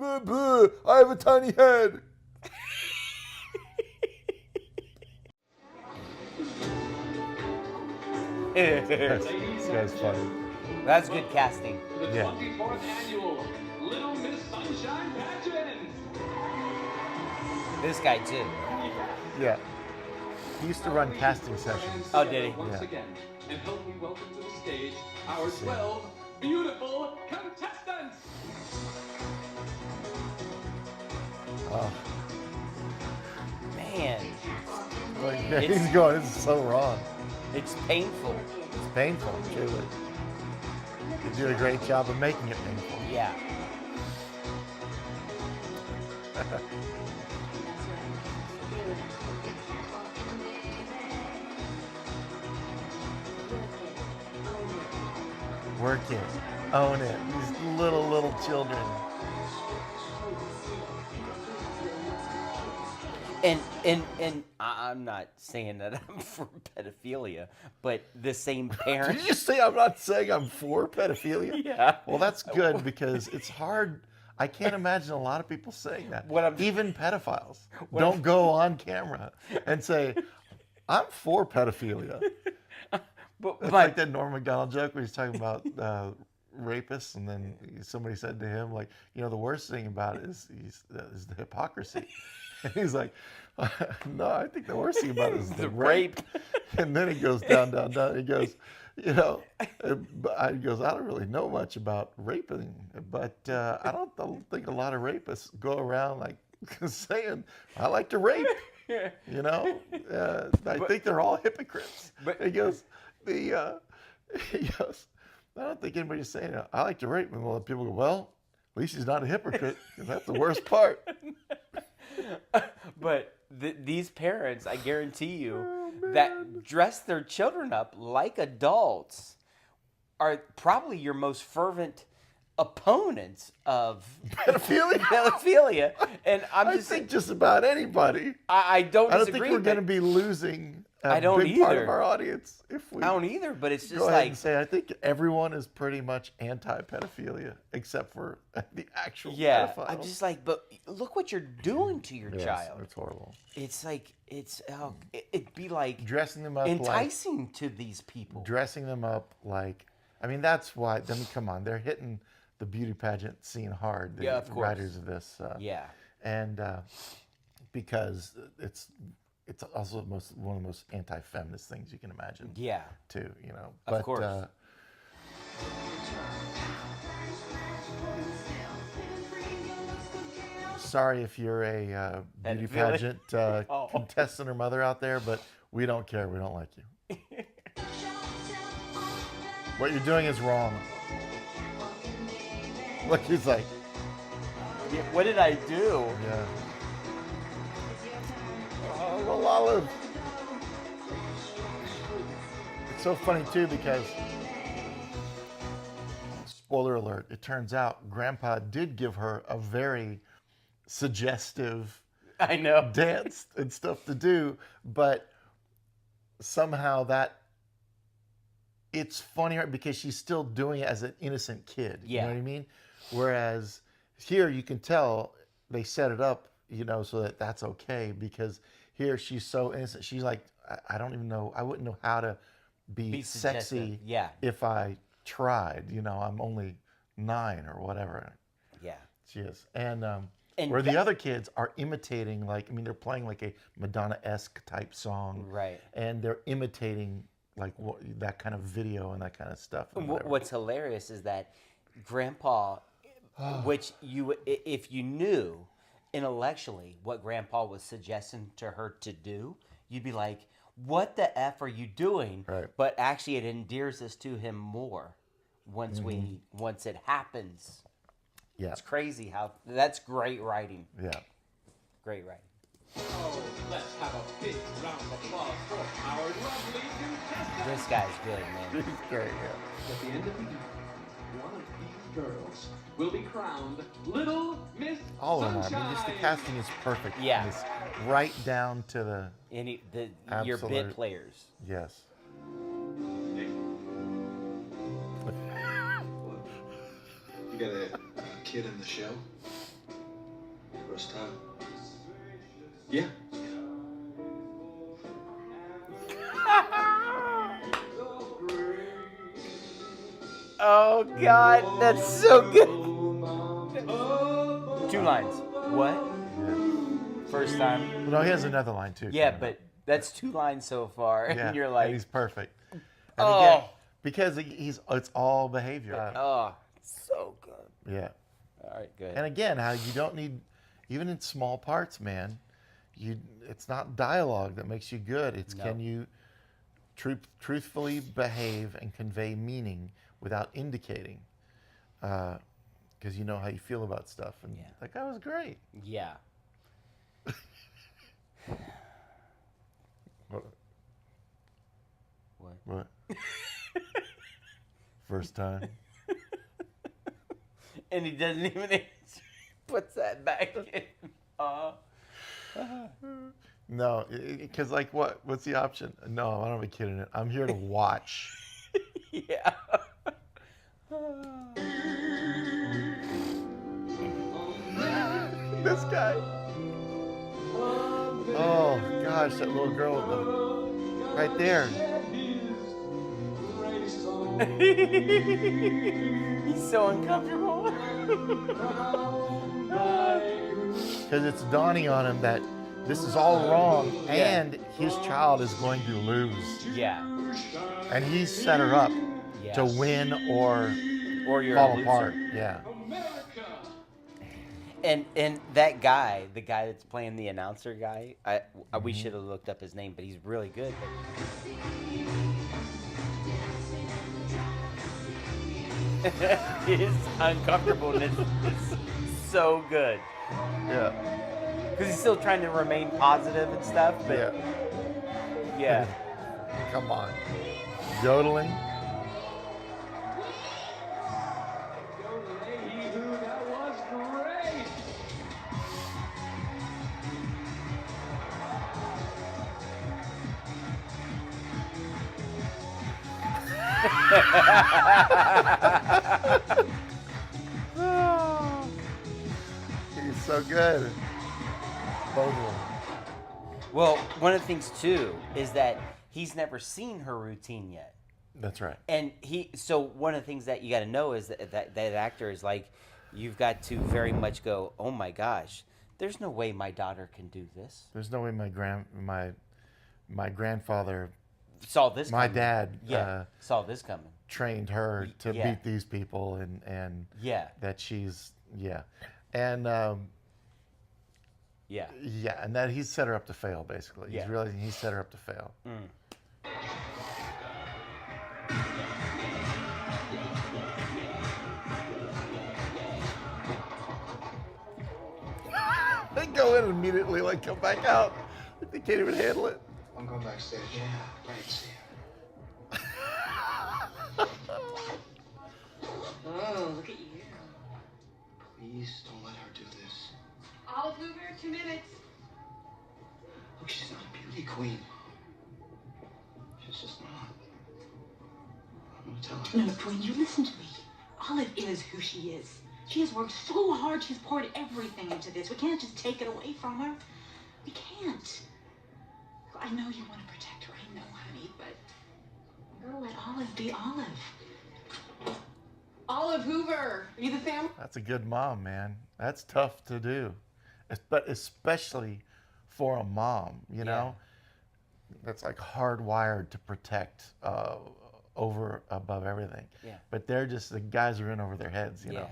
I have a tiny head. This guy's funny. That's good casting. The Yeah. 24th annual Little Miss Sunshine Pageant. This guy too. Yeah. He used to run casting sessions. Oh, did he? Once Yeah. again, and help me welcome to the stage our 12 beautiful contestants. Oh, Man, like, It's- he's going, this is so wrong. it's painful. It's painful, truly. You do a great job of making it painful. Yeah. Work it. Own it. These little children. And I'm not saying that I'm for pedophilia, but the same parent. Did you say I'm not saying I'm for pedophilia? Yeah. Well, that's good because it's hard. I can't imagine a lot of people saying that. Even pedophiles don't go on camera and say, I'm for pedophilia. But It's my, like that Norm Macdonald joke where he's talking about rapists, and then somebody said to him, like, you know, the worst thing about it is the hypocrisy. And he's like, no, I think the worst thing about it is the rape. And then he goes down. He goes, you know, he goes, I don't really know much about raping, but I don't think a lot of rapists go around like saying, I like to rape. You know, I think they're all hypocrites. But- He goes, he goes, I don't think anybody's saying I like to rape. And well, people go, well, at least he's not a hypocrite, 'cause that's the worst part. but these parents, I guarantee you, that dress their children up like adults are probably your most fervent opponents of Pedophilia? pedophilia. And I'm I just think just about anybody. I don't I don't disagree. think we're going to but be losing a I don't big part of either. our audience if we I don't either, but it's just go ahead like and say I think everyone is pretty much anti-pedophilia except for the actual yeah. pedophile. I'm just like, but look what you're doing to your Yes, child. it's horrible. It's like it'd be like Dressing them up enticing to these people. dressing them up like, I mean, that's why. I mean, come on, they're hitting the beauty pageant scene hard. The Yeah, of course. writers of this. Yeah. And because it's also one of the most anti-feminist things you can imagine. Yeah. Too, you know. Of course. Sorry if you're a beauty pageant contestant or mother out there, but we don't care. We don't like you. What you're doing is wrong. Look, he's like, Yeah, what did I do? yeah. Oh, well, Olive. It's so funny too because, spoiler alert, it turns out Grandpa did give her a very suggestive I know. dance and stuff to do, but somehow it's funnier because she's still doing it as an innocent kid. You Yeah. know what I mean? Whereas here you can tell they set it up, you know, so that that's okay because here she's so innocent. She's like, I don't even know. I wouldn't know how to be suggestive. sexy Yeah. if I tried. You know, I'm only 9 or whatever. Yeah. She is. And And where the that- other kids are imitating, like, I mean, they're playing like a Madonna-esque type song. Right. And they're imitating like that kind of video and that kind of stuff. and whatever. What's hilarious is that Grandpa, which if you knew intellectually what Grandpa was suggesting to her to do, you'd be like, "What the f are you doing?" Right. But actually, it endears us to him more once Mm-hmm. once it happens. Yeah. It's crazy how that's great writing. Yeah. Great writing. Oh, let's have a big round of applause for our lovely contestants. This guy's good, man. He's great, yeah. At the end of the evening, one of these girls will be crowned Little Miss All of them are. I Sunshine. mean, just the casting is perfect. Yeah. It's right down to the, Your bit Absolute. players. yes. You got a kid in the show? First time. Yeah. Oh God, that's so good. 2 lines. What? First time. Well, no, he has another line too. Yeah, coming up. but that's 2 lines so far, Yeah, and you're and like, he's perfect. And Oh. again, because it's all behavior. oh, so good. Yeah. All right, good. And again, how you don't need, even in small parts, man, it's not dialogue that makes you good. It's No. can you truthfully behave and convey meaning without indicating, because you know how you feel about stuff. And Yeah. that guy was great. Yeah. What? What? What? First time. And he doesn't even answer. He puts that back in. No, because like what's the option? No, I don't have a kid in it. I'm here to watch. Yeah. This guy. Oh gosh, that little girl with right there. He's so uncomfortable. Because it's dawning on him that this is all wrong and his child is going to lose. Yeah. And he's set her up Yeah. to win or Or you're a fall loser. apart. Yeah. America. And that guy, the guy that's playing the announcer guy, we should have looked up his name, but he's really good. His uncomfortableness is so good Yeah. because he's still trying to remain positive and stuff. But Yeah. yeah. Come on. Yodeling. That was great. He's so good. Both of them. Well, one of the things too is that he's never seen her routine yet. That's right. And so one of the things that you got to know is that actor is like, you've got to very much go, oh my gosh, there's no way my daughter can do this. There's no way my grandfather, Saw this my coming. dad, Saw this coming. trained her to Yeah. beat these people, and Yeah. that she's and Yeah. yeah, and that he's set her up to fail. Basically, Yeah. he's realizing he set her up to fail. They go in and immediately like come back out. They can't even handle it. I'm going backstage. Yeah, right. See ya. Oh, look at you. Please don't let her do this. Olive Hoover, 2 minutes. Look, she's not a beauty queen. She's just not. I'm gonna tell her. No, Dwayne, you listen to me. Olive is who she is. She has worked so hard. She's poured everything into this. We can't just take it away from her. We can't. I know you want to protect her. I know, honey, but we gotta let Olive be Olive. Olive Hoover, are you the family? That's a good mom, man. That's tough to do, but especially for a mom, you know, that's like hardwired to protect over above everything. Yeah. But they're just the guys are in over their heads, you know.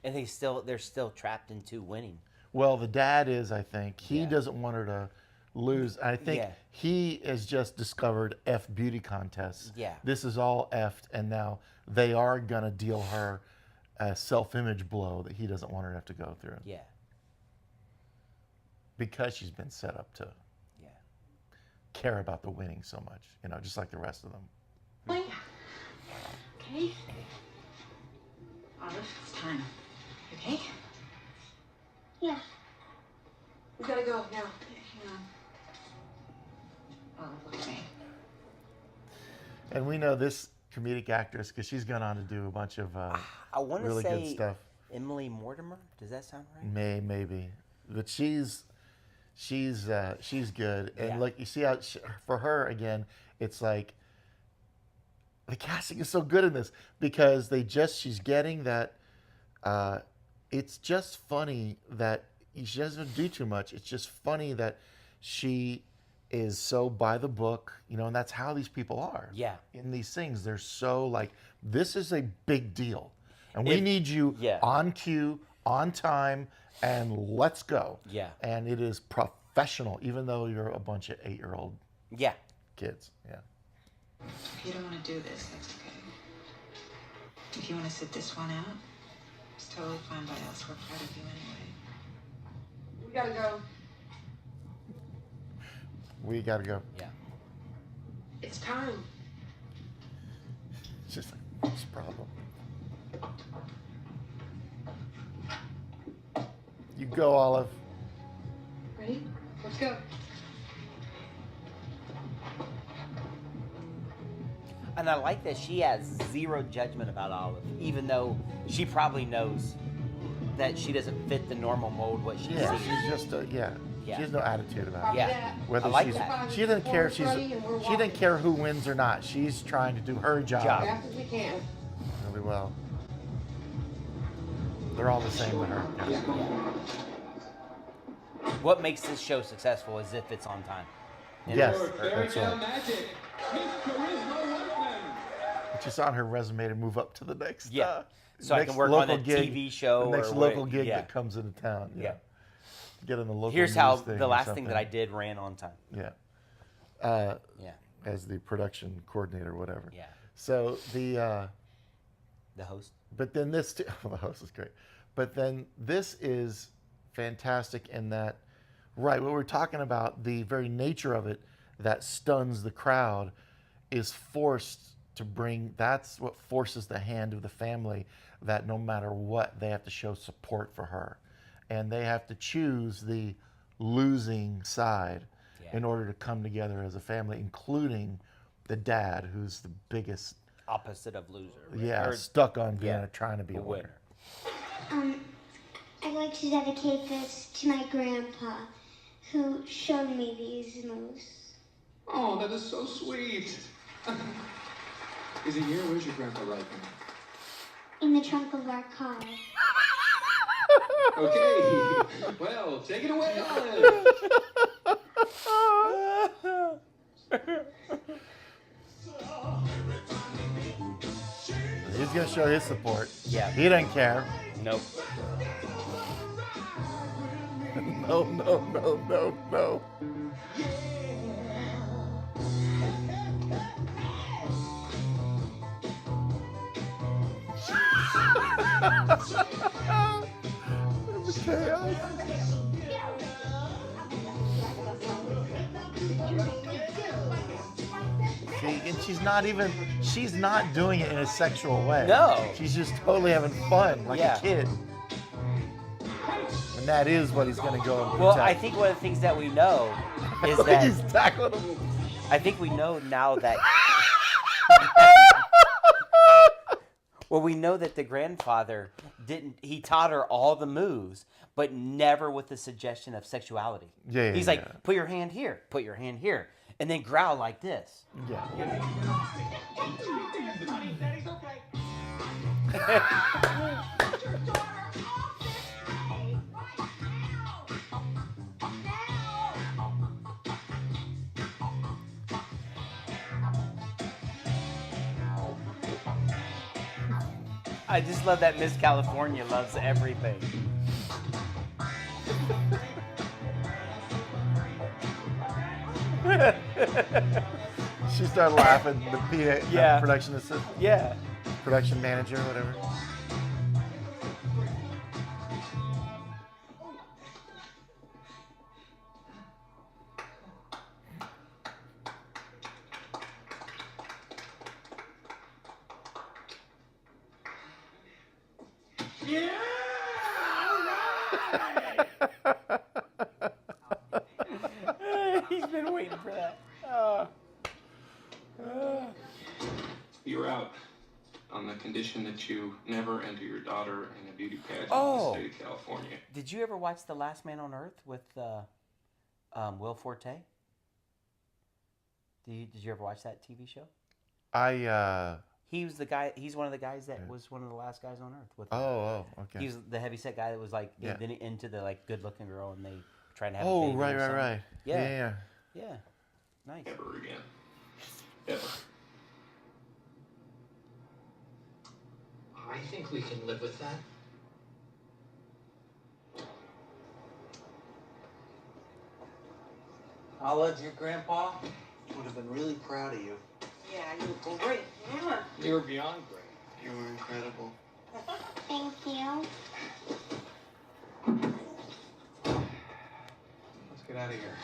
And they're still trapped into winning. Well, the dad is, I think, he Yeah. doesn't want her to lose. I think Yeah. he has just discovered F beauty contests. Yeah. This is all effed, and now they are gonna deal her a self-image blow that he doesn't want her to have to go through. Yeah. Because she's been set up to Yeah. care about the winning so much, you know, just like the rest of them. Okay. Olive, it's time. Okay? Yeah. We gotta go now. Hang on. Olive, look at me. And we know this comedic actress because she's gone on to do a bunch of I want to really say good stuff. Emily Mortimer. Does that sound right? Maybe but she's good, and Yeah. like you see how for her again, it's like the casting is so good in this because she's getting that. It's just funny that she doesn't do too much. It's just funny that she is so by the book, and that's how these people are. Yeah. In these things, they're so like, this is a big deal, and we If- need you yeah. on cue, on time, and let's go. Yeah. And it is professional, even though you're a bunch of 8-year-old Yeah. kids. Yeah. If you don't want to do this, that's okay. If you want to sit this one out, it's totally fine by us. We're proud of you anyway. We gotta go. We gotta go. Yeah. It's time. It's just like, what's the problem? You go, Olive. Ready? Let's go. And I like that she has zero judgment about Olive, even though she probably knows that she doesn't fit the normal mold what she Yeah, sees. she's just Yeah. she has no attitude about it. Yeah. Whether I like she's, that. she doesn't care. She didn't care who wins or not. She's trying to do her job Job. Fast as we can. really well. They're all the same to her. What makes this show successful is if it's on time. And Yes, For Fairy that's Tale right. Magic, Miss Charisma Workman. It's just on her resume to move up to the next. Yeah. So I next can work on a local gig, TV show the next or local what- gig yeah. that comes into town. Yeah. Get on the local. Here's how news thing the or last thing that I something. did ran on time. Yeah. Yeah. As the production coordinator, or whatever. Yeah. So the. The host. But then this, the host is great. But then this is fantastic in that, right, what we're talking about, the very nature of it that stuns the crowd is forced to bring, that's what forces the hand of the family that no matter what, they have to show support for her. And they have to choose the losing side Yeah. in order to come together as a family, including the dad, who's the biggest, Opposite of loser. right? yeah, Or stuck on being yeah, trying to be a a winner. winner. I'd like to dedicate this to my grandpa, who showed me these moves. Oh, that is so sweet. Is he here? Where's your grandpa right now? In the trunk of our car. Okay. Well, take it away, Olive. He's going to show his support. Yeah. He doesn't care. Nope. No, no, no, no, no. The chaos. See, and she's not doing it in a sexual way. No. She's just totally having fun, like Yeah. a kid. And that is what he's going to go and Well, protect. I think one of the things that we know is Like that he's tackling him. I think we know now that. Well, we know that the grandfather didn't. He taught her all the moves, but never with the suggestion of sexuality. Yeah, He's yeah, like, yeah. put your hand here, put your hand here, and then growl like this. Yeah. I just love that Miss California loves everything. She started laughing. The PA, Yeah. production assistant, Yeah. production manager, whatever. He's been waiting for that. You're out on the condition that you never enter your daughter in a beauty pageant Oh. in the state of California. Did you ever watch The Last Man on Earth with Will Forte? Did you ever watch that TV show? He's He's one of the guys that was one of the last guys on Earth. With okay. He was the heavyset guy that was like Yeah. into the like good-looking girl, and they trying to have. a Oh, baby or right. something. Yeah. Yeah. Nice. Ever again. Ever. I think we can live with that. Olive, your grandpa would have been really proud of you. Yeah, you look great. You were beyond great. You were incredible. Thank you. Let's get out of here.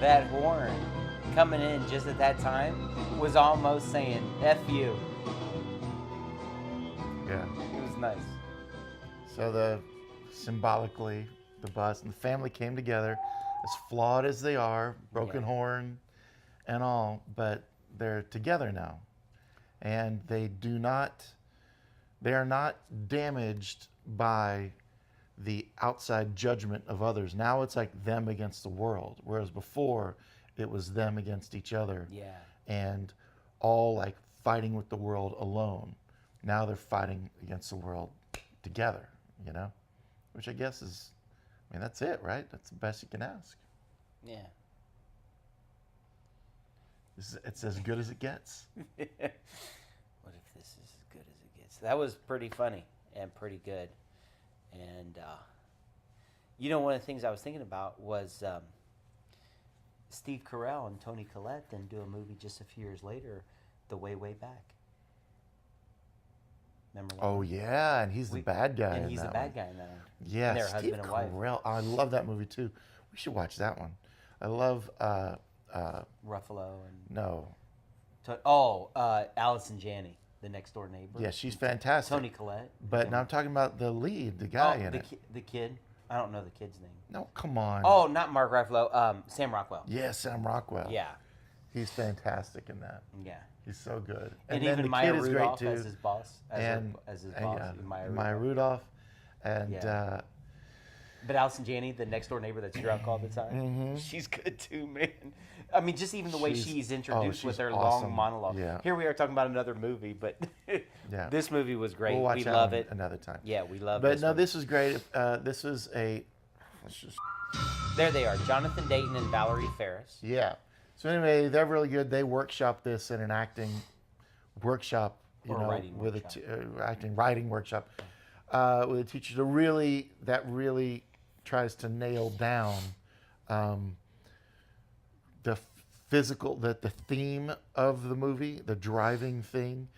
That horn coming in just at that time was almost saying "F you." Yeah. It was nice. So symbolically, the bus and the family came together, as flawed as they are, broken Yeah. horn and all, but they're together now. And they are not damaged by the outside judgment of others. Now it's like them against the world, whereas before it was them against each other. Yeah. And all like fighting with the world alone. Now they're fighting against the world together, which I guess that's it, right? That's the best you can ask. Yeah. It's as good as it gets. What if this is as good as it gets? That was pretty funny and pretty good. And, one of the things I was thinking about was Steve Carell and Toni Collette then do a movie just a few years later, The Way, Way Back. Remember that? Oh yeah, and he's the bad guy. And in he's the that bad one. guy in that one. Yeah, And their Steve husband and wife. Carell. I love that movie too. We should watch that one. I love. Ruffalo and No. Allison Janney, the next door neighbor. Yeah, she's fantastic. Toni Collette. But now I'm talking about the lead, the guy in it. The kid. I don't know the kid's name. No, come on. Oh, not Mark Ruffalo. Sam Rockwell. Yeah, Sam Rockwell. Yeah. He's fantastic in that. Yeah. He's so good. And then even the Maya kid is great Rudolph too. as his boss. As his boss. Maya Rudolph. And Yeah. But Allison Janney, the next door neighbor that's drunk all the time, she's good too, man. I mean, just even the way she's introduced with she's her awesome. long monologue. Yeah. Here we are talking about another movie, but Yeah. this movie was great. We'll watch We that love one it. another time. Yeah, we love But this no, one. this was great. This was a. Let's just. There they are, Jonathan Dayton and Valerie Ferris. Yeah. So anyway, they're really good. They workshop this in an acting workshop, Or a writing with workshop. writing workshop, with a teacher that really tries to nail down the the theme of the movie, the driving thing,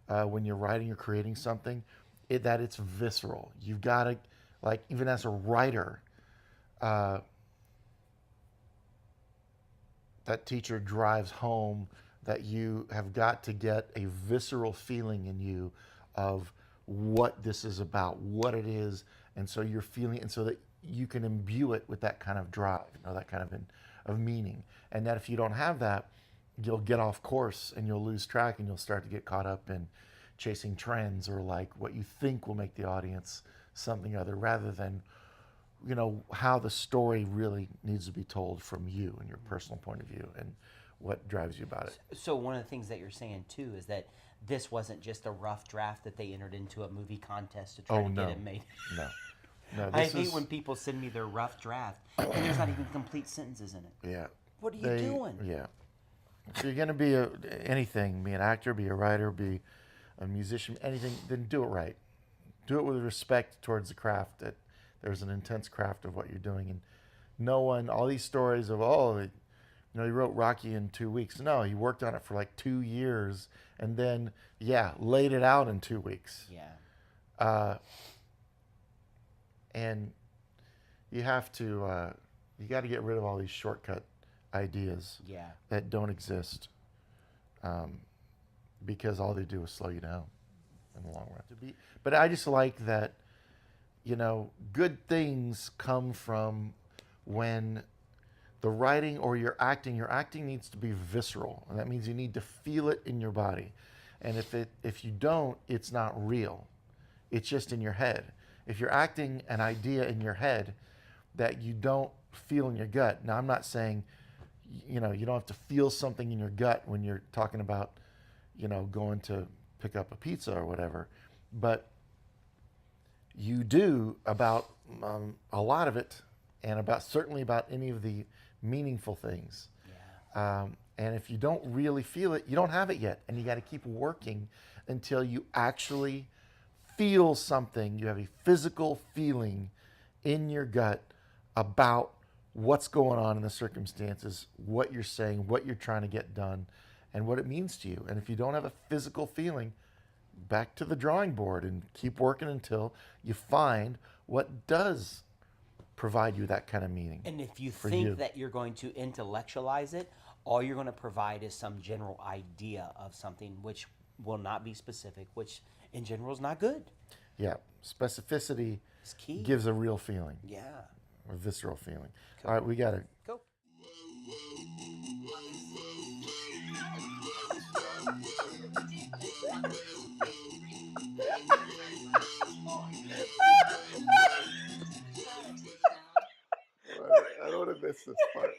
when you're writing or creating something, that it's visceral. You've got to, like, even as a writer, that teacher drives home that you have got to get a visceral feeling in you of what this is about, what it is, and so you're feeling, and so that you can imbue it with that kind of drive, that kind of meaning. And that if you don't have that, you'll get off course and you'll lose track and you'll start to get caught up in chasing trends or like what you think will make the audience something other, rather than how the story really needs to be told from you and your personal point of view and what drives you about it. So one of the things that you're saying too is that this wasn't just a rough draft that they entered into a movie contest to try to get it made. No, I hate when people send me their rough draft and there's not even complete sentences in it. Yeah. What are you doing? Yeah. If you're going to be anything, be an actor, be a writer, be a musician, anything, then do it right. Do it with respect towards the craft, that there's an intense craft of what you're doing. And all these stories of, he wrote Rocky in 2 weeks. No, he worked on it for like 2 years and then, laid it out in 2 weeks. Yeah. And you have to, you got to get rid of all these shortcut ideas Yeah. that don't exist, because all they do is slow you down in the long run. But I just like that, good things come from when the writing or your acting needs to be visceral, and that means you need to feel it in your body. And if you don't, it's not real. It's just in your head. If you're acting an idea in your head that you don't feel in your gut. Now, I'm not saying, you don't have to feel something in your gut when you're talking about, going to pick up a pizza or whatever, but you do about a lot of it, and certainly about any of the meaningful things. Yeah. And if you don't really feel it, you don't have it yet, and you got to keep working until you actually feel something. You have a physical feeling in your gut about what's going on in the circumstances, what you're saying, what you're trying to get done, and what it means to you. And if you don't have a physical feeling, back to the drawing board and keep working until you find what does provide you that kind of meaning. And if you for think you. that you're going to intellectualize it, all you're going to provide is some general idea of something which will not be specific, which in general is not good. Yeah, specificity It's key. gives a real feeling, Yeah. a visceral feeling. Cool. All right, we got to Go. I don't want to miss this part.